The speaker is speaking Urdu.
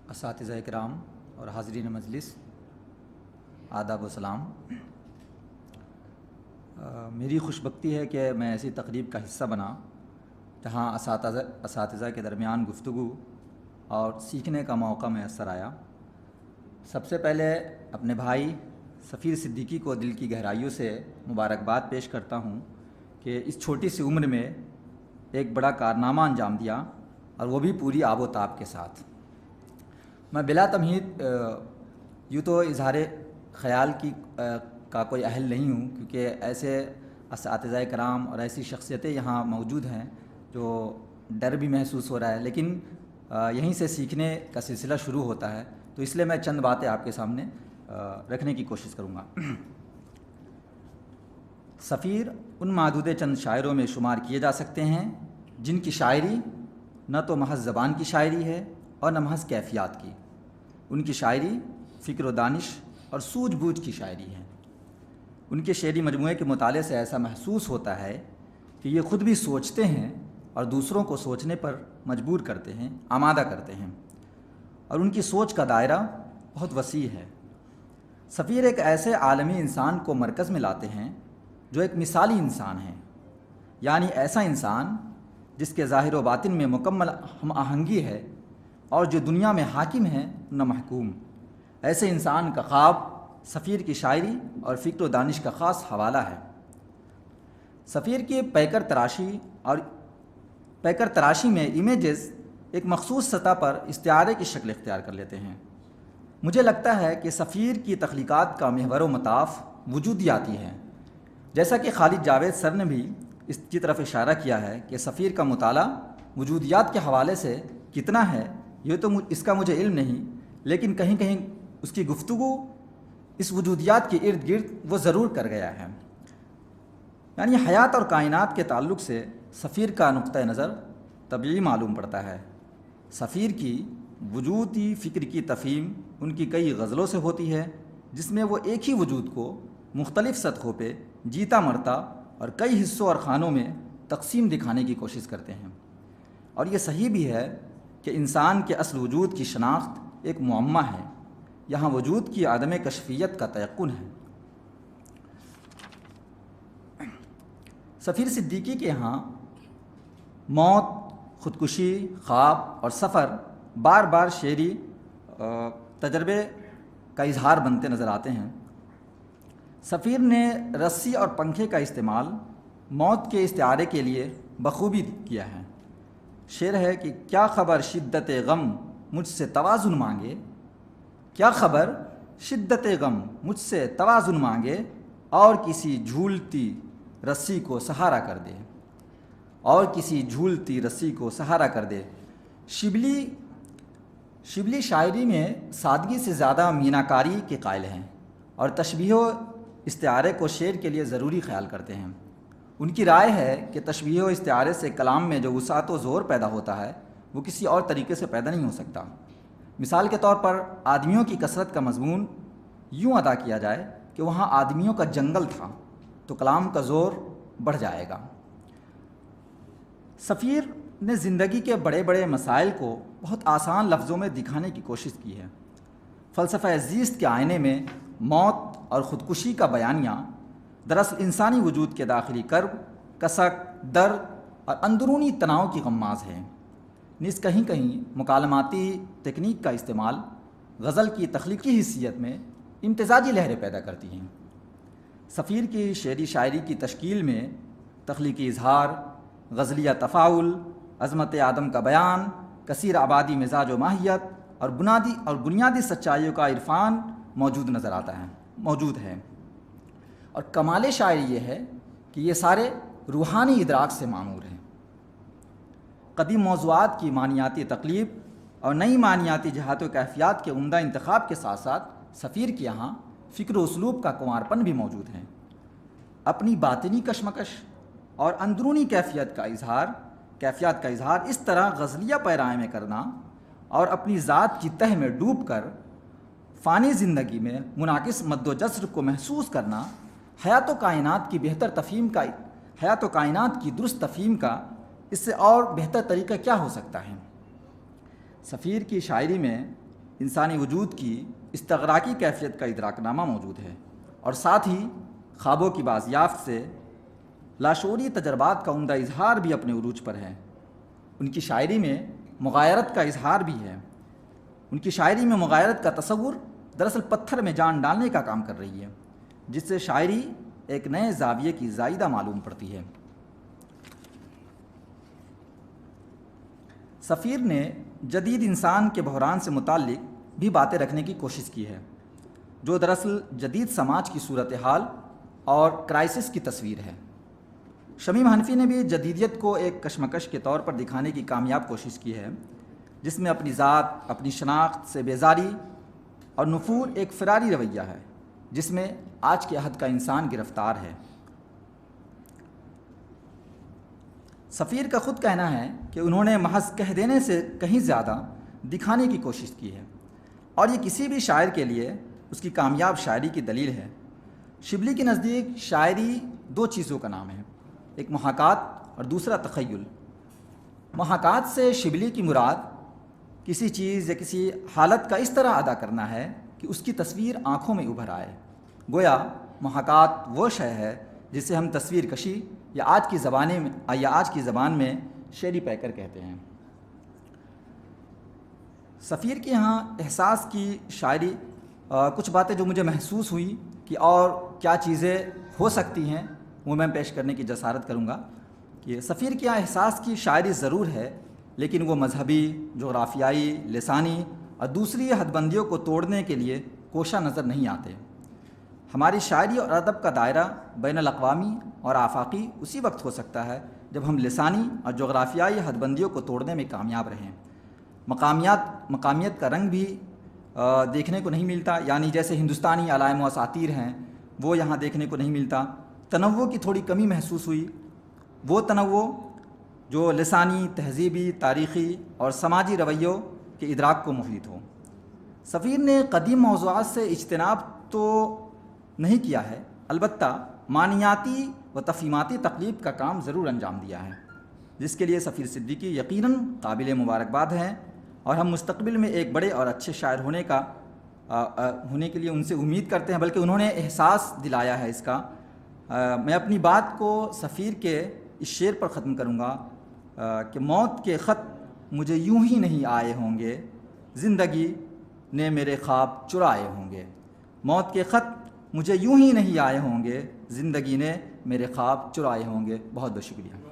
اساتذہ کرام اور حاضرین مجلس، آداب و سلام۔ میری خوش بختی ہے کہ میں ایسی تقریب کا حصہ بنا جہاں اساتذہ کے درمیان گفتگو اور سیکھنے کا موقع میسر آیا۔ سب سے پہلے اپنے بھائی سفیر صدیقی کو دل کی گہرائیوں سے مبارکباد پیش کرتا ہوں کہ اس چھوٹی سی عمر میں ایک بڑا کارنامہ انجام دیا، اور وہ بھی پوری آب و تاب کے ساتھ۔ میں بلا تمہید یوں تو اظہار خیال کا کوئی اہل نہیں ہوں، کیونکہ ایسے اساتذہ کرام اور ایسی شخصیتیں یہاں موجود ہیں جو ڈر بھی محسوس ہو رہا ہے، لیکن یہیں سے سیکھنے کا سلسلہ شروع ہوتا ہے، تو اس لیے میں چند باتیں آپ کے سامنے رکھنے کی کوشش کروں گا۔ سفیر ان معدود چند شاعروں میں شمار کیے جا سکتے ہیں جن کی شاعری نہ تو محض زبان کی شاعری ہے اور نہ محض کیفیات کی۔ ان کی شاعری فکر و دانش اور سوجھ بوجھ کی شاعری ہے۔ ان کے شعری مجموعے کے مطالعے سے ایسا محسوس ہوتا ہے کہ یہ خود بھی سوچتے ہیں اور دوسروں کو سوچنے پر مجبور کرتے ہیں، آمادہ کرتے ہیں، اور ان کی سوچ کا دائرہ بہت وسیع ہے۔ سفیر ایک ایسے عالمی انسان کو مرکز میں لاتے ہیں جو ایک مثالی انسان ہے، یعنی ایسا انسان جس کے ظاہر و باطن میں مکمل ہم آہنگی ہے اور جو دنیا میں حاکم ہے نہ محکوم۔ ایسے انسان کا خواب سفیر کی شاعری اور فکر و دانش کا خاص حوالہ ہے۔ سفیر کی پیکر تراشی میں امیجز ایک مخصوص سطح پر استعارے کی شکل اختیار کر لیتے ہیں۔ مجھے لگتا ہے کہ سفیر کی تخلیقات کا محور و مطاف وجودیاتی ہے، جیسا کہ خالد جاوید سر نے بھی اس کی طرف اشارہ کیا ہے کہ سفیر کا مطالعہ وجودیات کے حوالے سے کتنا ہے یہ تو اس کا مجھے علم نہیں، لیکن کہیں کہیں اس کی گفتگو اس وجودیات کے ارد گرد وہ ضرور کر گیا ہے۔ یعنی حیات اور کائنات کے تعلق سے سفیر کا نقطہ نظر طبیعی معلوم پڑتا ہے۔ سفیر کی وجودی فکر کی تفہیم ان کی کئی غزلوں سے ہوتی ہے، جس میں وہ ایک ہی وجود کو مختلف سطحوں پہ جیتا مرتا اور کئی حصوں اور خانوں میں تقسیم دکھانے کی کوشش کرتے ہیں۔ اور یہ صحیح بھی ہے کہ انسان کے اصل وجود کی شناخت ایک معمہ ہے، یہاں وجود کی عدم کشفیت کا تیقن ہے۔ سفیر صدیقی کے یہاں موت، خودکشی، خواب اور سفر بار بار شعری تجربے کا اظہار بنتے نظر آتے ہیں۔ سفیر نے رسی اور پنکھے کا استعمال موت کے استعارے کے لیے بخوبی کیا ہے۔ شعر ہے کہ کیا خبر شدت غم مجھ سے توازن مانگے، کیا خبر شدت غم مجھ سے توازن مانگے، اور کسی جھولتی رسی کو سہارا کر دے، اور کسی جھولتی رسی کو سہارا کر دے۔ شبلی شاعری میں سادگی سے زیادہ میناکاری کے قائل ہیں اور تشبیہ و استعارے کو شعر کے لیے ضروری خیال کرتے ہیں۔ ان کی رائے ہے کہ تشبیہ و استعارے سے کلام میں جو وسعت و زور پیدا ہوتا ہے وہ کسی اور طریقے سے پیدا نہیں ہو سکتا۔ مثال کے طور پر آدمیوں کی کثرت کا مضمون یوں ادا کیا جائے کہ وہاں آدمیوں کا جنگل تھا تو کلام کا زور بڑھ جائے گا۔ سفیر نے زندگی کے بڑے بڑے مسائل کو بہت آسان لفظوں میں دکھانے کی کوشش کی ہے۔ فلسفہ زیست کے آئینے میں موت اور خودکشی کا بیانیہ دراصل انسانی وجود کے داخلی کرب، کسک، درد اور اندرونی تناؤ کی غماز ہے۔ نیز کہیں کہیں مکالماتی تکنیک کا استعمال غزل کی تخلیقی حیثیت میں امتزاجی لہریں پیدا کرتی ہیں۔ سفیر کی شعری شاعری کی تشکیل میں تخلیقی اظہار، غزلیہ تفاعل، عظمت آدم کا بیان، کثیر آبادی مزاج و ماہیت اور بنیادی سچائیوں کا عرفان موجود ہے۔ اور کمال شاعری یہ ہے کہ یہ سارے روحانی ادراک سے معمور ہیں۔ قدیم موضوعات کی معنیاتی تقلیب اور نئی معنیاتی جہات و کیفیات کے عمدہ انتخاب کے ساتھ ساتھ سفیر کے یہاں فکر و اسلوب کا کنوارپن بھی موجود ہے۔ اپنی باطنی کشمکش اور اندرونی کیفیات کا اظہار اس طرح غزلیہ پیرائے میں کرنا اور اپنی ذات کی تہ میں ڈوب کر فانی زندگی میں منعکس مد و جزر کو محسوس کرنا حیات و کائنات کی درست تفہیم کا اس سے اور بہتر طریقہ کیا ہو سکتا ہے۔ سفیر کی شاعری میں انسانی وجود کی استغراقی کیفیت کا ادراک نامہ موجود ہے، اور ساتھ ہی خوابوں کی بازیافت سے لاشعوری تجربات کا عمدہ اظہار بھی اپنے عروج پر ہے۔ ان کی شاعری میں مغایرت کا اظہار بھی ہے۔ ان کی شاعری میں مغایرت کا تصور دراصل پتھر میں جان ڈالنے کا کام کر رہی ہے، جس سے شاعری ایک نئے زاویے کی زائدہ معلوم پڑتی ہے۔ سفیر نے جدید انسان کے بحران سے متعلق بھی باتیں رکھنے کی کوشش کی ہے، جو دراصل جدید سماج کی صورتحال اور کرائسس کی تصویر ہے۔ شمیم حنفی نے بھی جدیدیت کو ایک کشمکش کے طور پر دکھانے کی کامیاب کوشش کی ہے، جس میں اپنی ذات، اپنی شناخت سے بیزاری اور نفور ایک فراری رویہ ہے، جس میں آج کے عہد کا انسان گرفتار ہے۔ سفیر کا خود کہنا ہے کہ انہوں نے محض کہہ دینے سے کہیں زیادہ دکھانے کی کوشش کی ہے، اور یہ کسی بھی شاعر کے لیے اس کی کامیاب شاعری کی دلیل ہے۔ شبلی کے نزدیک شاعری دو چیزوں کا نام ہے، ایک محاکات اور دوسرا تخیل۔ محاکات سے شبلی کی مراد کسی چیز یا کسی حالت کا اس طرح ادا کرنا ہے کہ اس کی تصویر آنکھوں میں ابھر آئے۔ گویا محاکات وہ شے ہے جسے ہم تصویر کشی یا آج کی زبان میں شعری پیکر کہتے ہیں۔ سفیر کے یہاں احساس کی شاعری کچھ باتیں جو مجھے محسوس ہوئی کہ اور کیا چیزیں ہو سکتی ہیں، وہ میں پیش کرنے کی جسارت کروں گا کہ سفیر کے یہاں احساس کی شاعری ضرور ہے، لیکن وہ مذہبی، جغرافیائی، لسانی اور دوسری حد بندیوں کو توڑنے کے لیے کوشاں نظر نہیں آتے۔ ہماری شاعری اور ادب کا دائرہ بین الاقوامی اور آفاقی اسی وقت ہو سکتا ہے جب ہم لسانی اور جغرافیائی حد بندیوں کو توڑنے میں کامیاب رہیں۔ مقامیت کا رنگ بھی دیکھنے کو نہیں ملتا، یعنی جیسے ہندوستانی علائم و اساطیر ہیں وہ یہاں دیکھنے کو نہیں ملتا۔ تنوع کی تھوڑی کمی محسوس ہوئی، وہ تنوع جو لسانی، تہذیبی، تاریخی اور سماجی رویوں کے ادراک کو مفید ہو۔ سفیر نے قدیم موضوعات سے اجتناب تو نہیں کیا ہے، البتہ معنیاتی و تفہیماتی تقلیب کا کام ضرور انجام دیا ہے، جس کے لیے سفیر صدیقی یقیناً قابل مبارکباد ہیں، اور ہم مستقبل میں ایک بڑے اور اچھے شاعر ہونے کے لیے ان سے امید کرتے ہیں، بلکہ انہوں نے احساس دلایا ہے اس کا۔ میں اپنی بات کو سفیر کے اس شعر پر ختم کروں گا کہ موت کے خط مجھے یوں ہی نہیں آئے ہوں گے، زندگی نے میرے خواب چرائے ہوں گے۔ موت کے خط مجھے یوں ہی نہیں آئے ہوں گے، زندگی نے میرے خواب چرائے ہوں گے۔ بہت بہت شکریہ۔